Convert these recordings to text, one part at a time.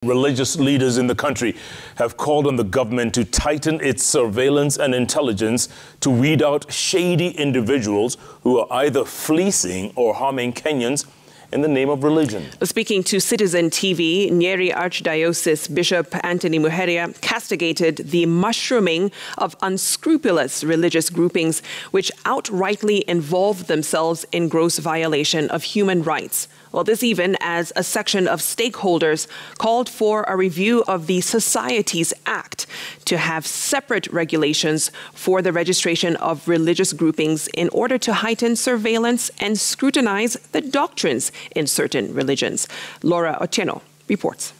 Religious leaders in the country have called on the government to tighten its surveillance and intelligence to weed out shady individuals who are either fleecing or harming Kenyans in the name of religion. Speaking to Citizen TV, Nyeri Archdiocese Bishop Anthony Muheria castigated the mushrooming of unscrupulous religious groupings which outrightly involve themselves in gross violation of human rights. Well, this even as a section of stakeholders called for a review of the Societies Act to have separate regulations for the registration of religious groupings in order to heighten surveillance and scrutinize the doctrines in certain religions. Laura Otieno reports.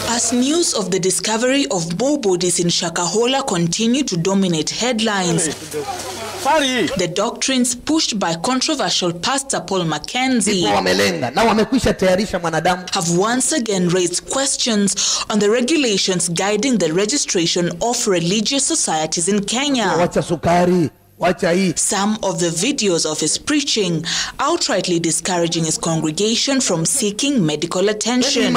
As news of the discovery of more bodies in Shakahola continue to dominate headlines, the doctrines pushed by controversial Pastor Paul Mackenzie have once again raised questions on the regulations guiding the registration of religious societies in Kenya. Some of the videos of his preaching outrightly discouraging his congregation from seeking medical attention.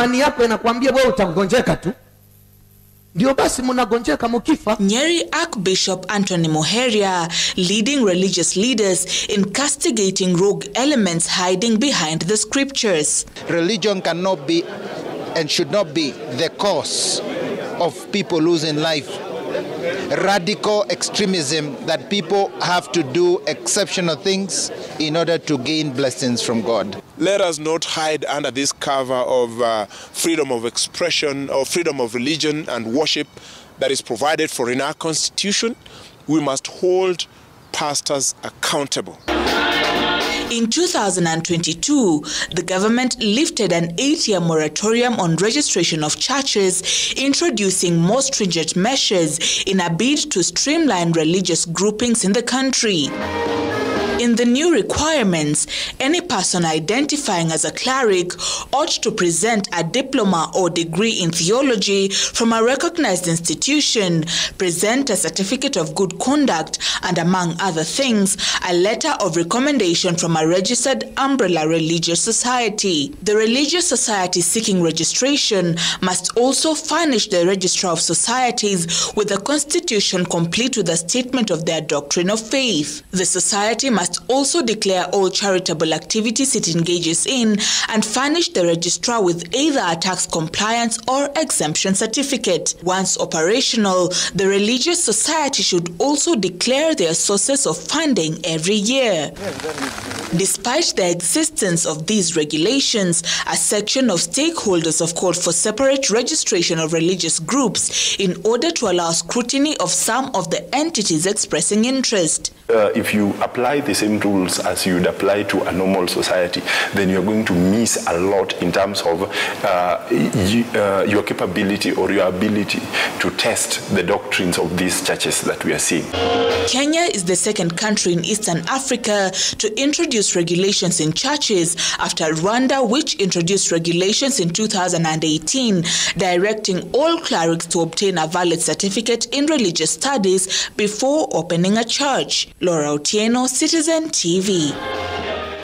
Nyeri Archbishop Anthony Muheria leading religious leaders in castigating rogue elements hiding behind the scriptures. Religion cannot be and should not be the cause of people losing life. Radical extremism that people have to do exceptional things in order to gain blessings from God. Let us not hide under this cover of freedom of expression or freedom of religion and worship that is provided for in our Constitution. We must hold pastors accountable. In 2022, the government lifted an 8-year moratorium on registration of churches, introducing more stringent measures in a bid to streamline religious groupings in the country. In the new requirements, any person identifying as a cleric ought to present a diploma or degree in theology from a recognized institution, present a certificate of good conduct, and among other things, a letter of recommendation from a registered umbrella religious society. The religious society seeking registration must also furnish the Registrar of Societies with a constitution complete with a statement of their doctrine of faith. The society must also declare all charitable activities it engages in and furnish the registrar with either a tax compliance or exemption certificate. Once operational, the religious society should also declare their sources of funding every year. Despite the existence of these regulations, a section of stakeholders have called for separate registration of religious groups in order to allow scrutiny of some of the entities expressing interest. If you apply the same rules as you would apply to a normal society, then you're going to miss a lot in terms of your capability or your ability to test the doctrines of these churches that we are seeing. Kenya is the second country in Eastern Africa to introduce regulations in churches after Rwanda, which introduced regulations in 2018, directing all clerics to obtain a valid certificate in religious studies before opening a church. Laura Otieno, Citizen TV.